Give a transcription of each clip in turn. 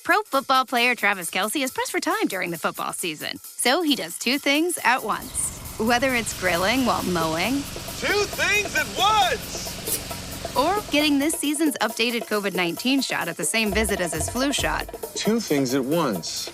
Pro Football player Travis Kelce is pressed for time during the football season. So he does two things at once. Whether it's grilling while mowing. Two things at once! Or getting this season's updated COVID-19 shot at the same visit as his flu shot. Two things at once.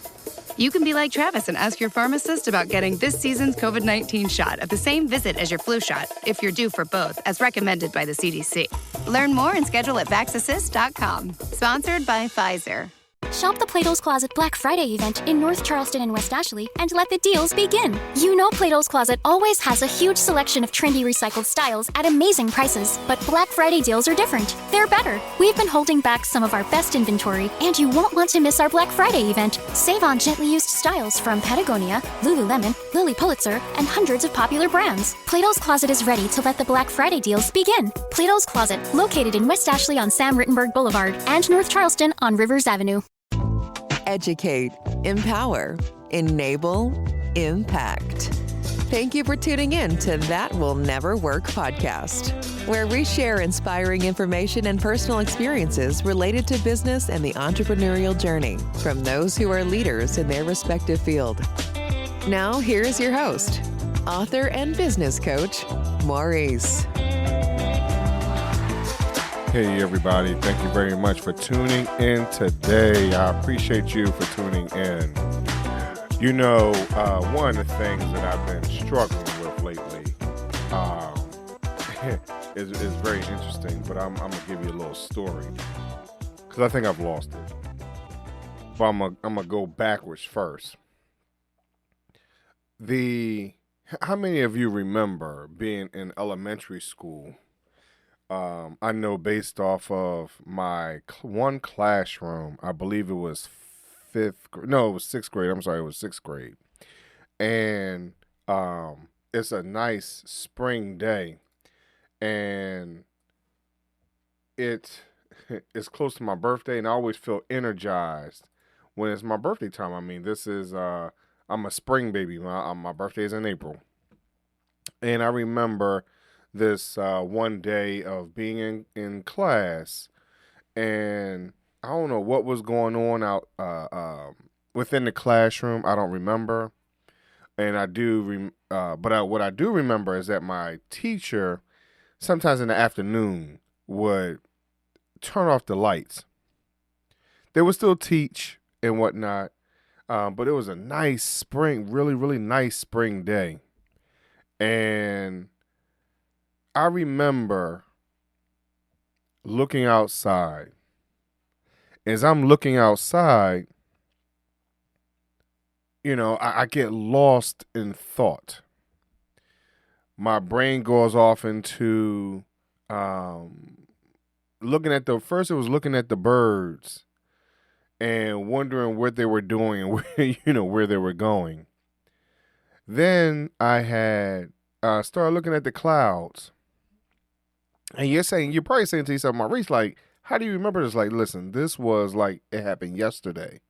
You can be like Travis and ask your pharmacist about getting this season's COVID-19 shot at the same visit as your flu shot, if you're due for both, as recommended by the CDC. Learn more and schedule at vaxassist.com. Sponsored by Pfizer. Shop the Plato's Closet Black Friday event in North Charleston and West Ashley and let the deals begin. You know Plato's Closet always has a huge selection of trendy recycled styles at amazing prices, but Black Friday deals are different. They're better. We've been holding back some of our best inventory, and you won't want to miss our Black Friday event. Save on gently used styles from Patagonia, Lululemon, Lilly Pulitzer, and hundreds of popular brands. Plato's Closet is ready to let the Black Friday deals begin. Plato's Closet, located in West Ashley on Sam Rittenberg Boulevard and North Charleston on Rivers Avenue. Educate, empower, enable, impact. Thank you for tuning in to That Will Never Work podcast, where we share inspiring information and personal experiences related to business and the entrepreneurial journey from those who are leaders in their respective field. Now, here's your host, author and business coach, Maurice. Hey everybody, thank you very much for tuning in today. I appreciate you for tuning in. You know, one of the things that I've been struggling with lately is very interesting, but I'm going to give you a little story because I think I've lost it. But I'm going to go backwards first. How many of you remember being in elementary school? I know based off of my one classroom, I believe it was sixth grade. I'm sorry, it was sixth grade. And it's a nice spring day, and it's close to my birthday, and I always feel energized when it's my birthday time. I mean, I'm a spring baby. My birthday is in April, and I remember this one day of being in class, and I don't know what was going on out within the classroom. I don't remember, and what I do remember is that my teacher, sometimes in the afternoon, would turn off the lights. They would still teach and whatnot, but it was a nice spring, really, really nice spring day, and I remember looking outside. As I'm looking outside, you know, I get lost in thought. My brain goes off into looking at the birds and wondering what they were doing and where they were going. Then I had started looking at the clouds. And you're probably saying to yourself, Maurice, like, how do you remember this? Like, listen, this was like, it happened yesterday.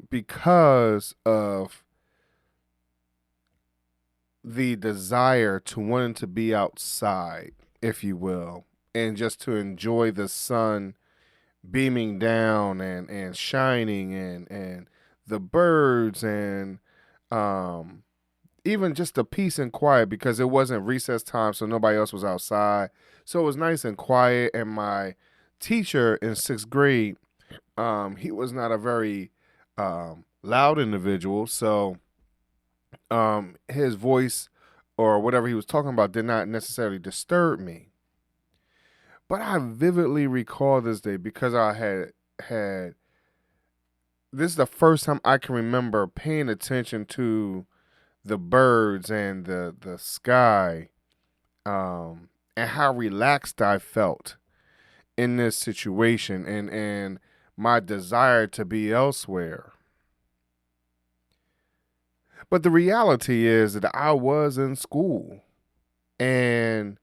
Because of the desire to wanting to be outside, if you will, and just to enjoy the sun beaming down and shining and the birds and, even just the peace and quiet, because it wasn't recess time, so nobody else was outside. So it was nice and quiet. And my teacher in sixth grade, he was not a very loud individual. So his voice or whatever he was talking about did not necessarily disturb me. But I vividly recall this day because I had this is the first time I can remember paying attention to the birds and the sky, and how relaxed I felt in this situation and my desire to be elsewhere. But the reality is that I was in school, and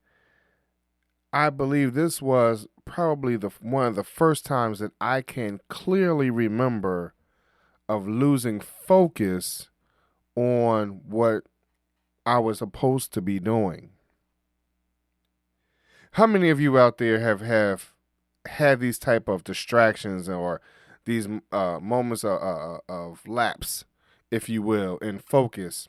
I believe this was probably one of the first times that I can clearly remember of losing focus on what I was supposed to be doing. How many of you out there have had these type of distractions or these moments of lapse, if you will, in focus.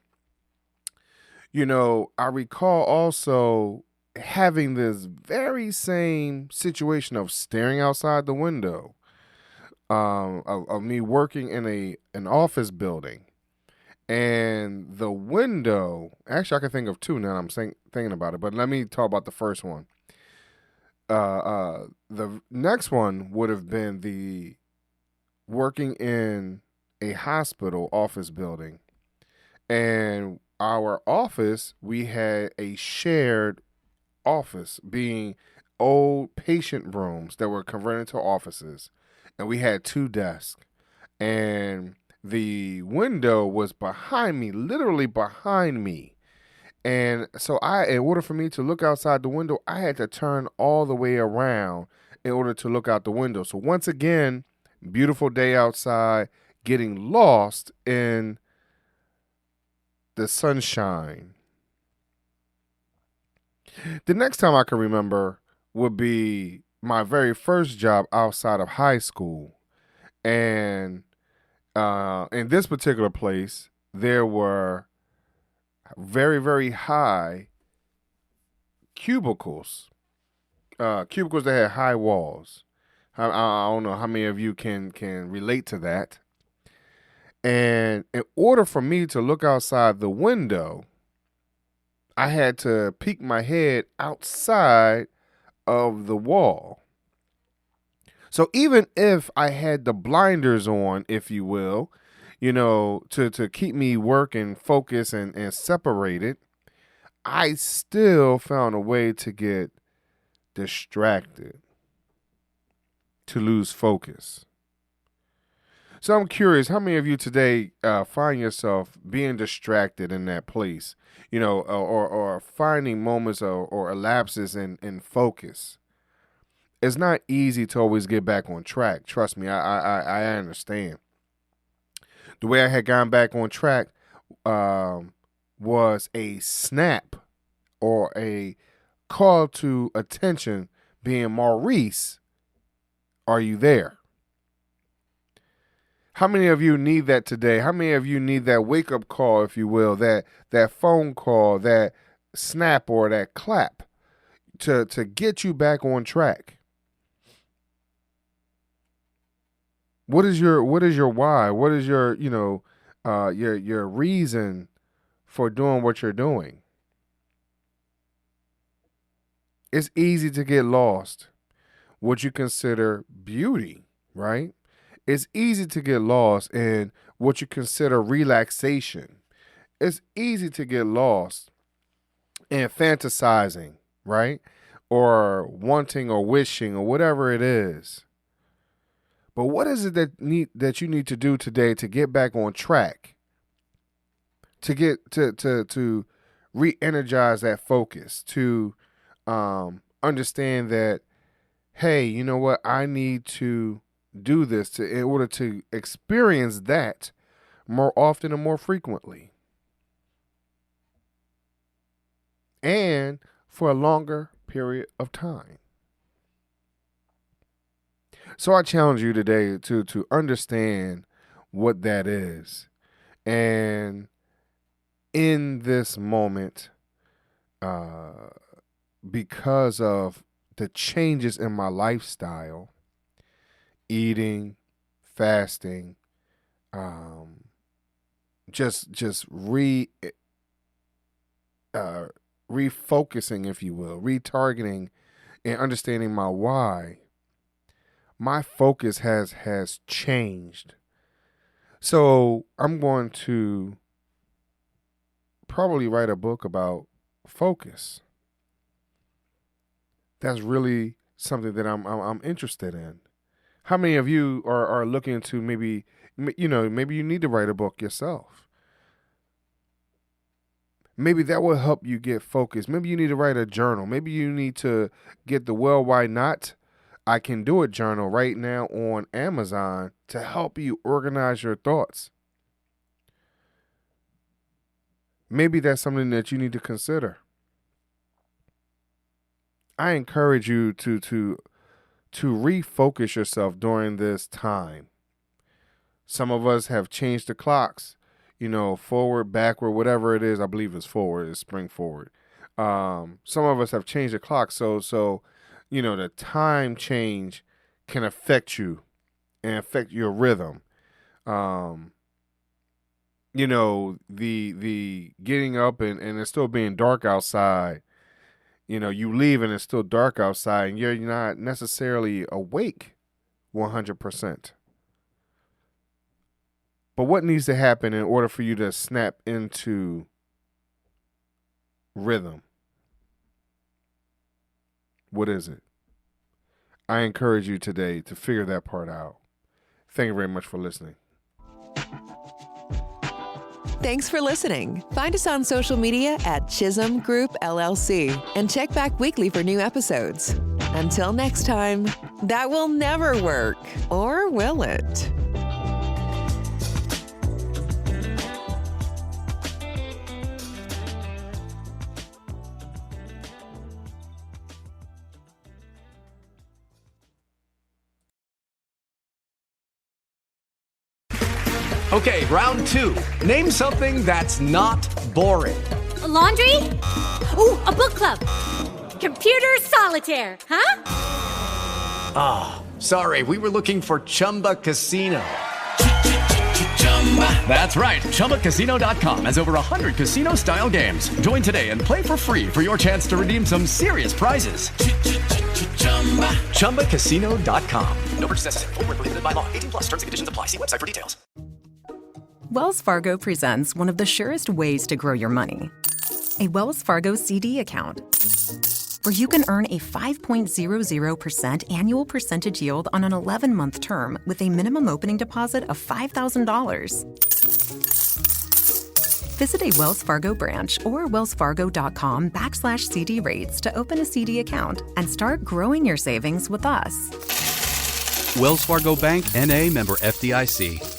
I recall also having this very same situation of staring outside the window, of me working in an office building, and the window. Actually, I can think of two now. Thinking about it, but let me talk about the first one. The next one would have been the working in a hospital office building, and our office, we had a shared office, being old patient rooms that were converted to offices, and we had two desks, and the window was behind me, literally behind me. And so in order for me to look outside the window, I had to turn all the way around in order to look out the window. So once again, beautiful day outside, getting lost in the sunshine. The next time I can remember would be my very first job outside of high school. And in this particular place, there were very, very high cubicles that had high walls. I don't know how many of you can relate to that. And in order for me to look outside the window, I had to peek my head outside of the wall. So even if I had the blinders on, if you will, to keep me working, focused, and separated, I still found a way to get distracted, to lose focus. So I'm curious, how many of you today find yourself being distracted in that place, or finding moments or lapses in focus? It's not easy to always get back on track. Trust me, I understand. The way I had gone back on track was a snap or a call to attention being, Maurice, are you there? How many of you need that today? How many of you need that wake-up call, if you will, that phone call, that snap or that clap to get you back on track? What is your why? What is your your reason for doing what you're doing? It's easy to get lost what you consider beauty, right? It's easy to get lost in what you consider relaxation. It's easy to get lost in fantasizing, right? Or wanting or wishing or whatever it is. But what is it that you need to do today to get back on track? To get to re-energize that focus, to understand that, hey, you know what? I need to do this in order to experience that more often and more frequently, and for a longer period of time. So I challenge you today to understand what that is. And in this moment, because of the changes in my lifestyle, eating, fasting, just refocusing, if you will, retargeting and understanding my why, my focus has changed. So I'm going to probably write a book about focus. That's really something that I'm interested in. How many of you are looking to maybe you need to write a book yourself? Maybe that will help you get focused. Maybe you need to write a journal. Maybe you need to get the Well, Why Not? I Can Do It journal right now on Amazon to help you organize your thoughts. Maybe that's something that you need to consider. I encourage you to refocus yourself during this time. Some of us have changed the clocks, forward, backward, whatever it is. I believe it's forward, it's spring forward. Some of us have changed the clock. So, the time change can affect you and affect your rhythm. The getting up and it's still being dark outside. You leave and it's still dark outside and you're not necessarily awake 100%. But what needs to happen in order for you to snap into rhythm? What is it? I encourage you today to figure that part out. Thank you very much for listening. Thanks for listening. Find us on social media at Chisholm Group LLC and check back weekly for new episodes. Until next time, that will never work, or will it? Okay, round two. Name something that's not boring. A laundry? Ooh, a book club. Computer solitaire, huh? Ah, sorry, we were looking for Chumba Casino. That's right, ChumbaCasino.com has over 100 casino-style games. Join today and play for free for your chance to redeem some serious prizes. ChumbaCasino.com. No purchase necessary. Void where prohibited by law. 18+ terms and conditions apply. See website for details. Wells Fargo presents one of the surest ways to grow your money. A Wells Fargo CD account, where you can earn a 5.00% annual percentage yield on an 11-month term with a minimum opening deposit of $5,000. Visit a Wells Fargo branch or wellsfargo.com/CD rates to open a CD account and start growing your savings with us. Wells Fargo Bank, N.A., member FDIC.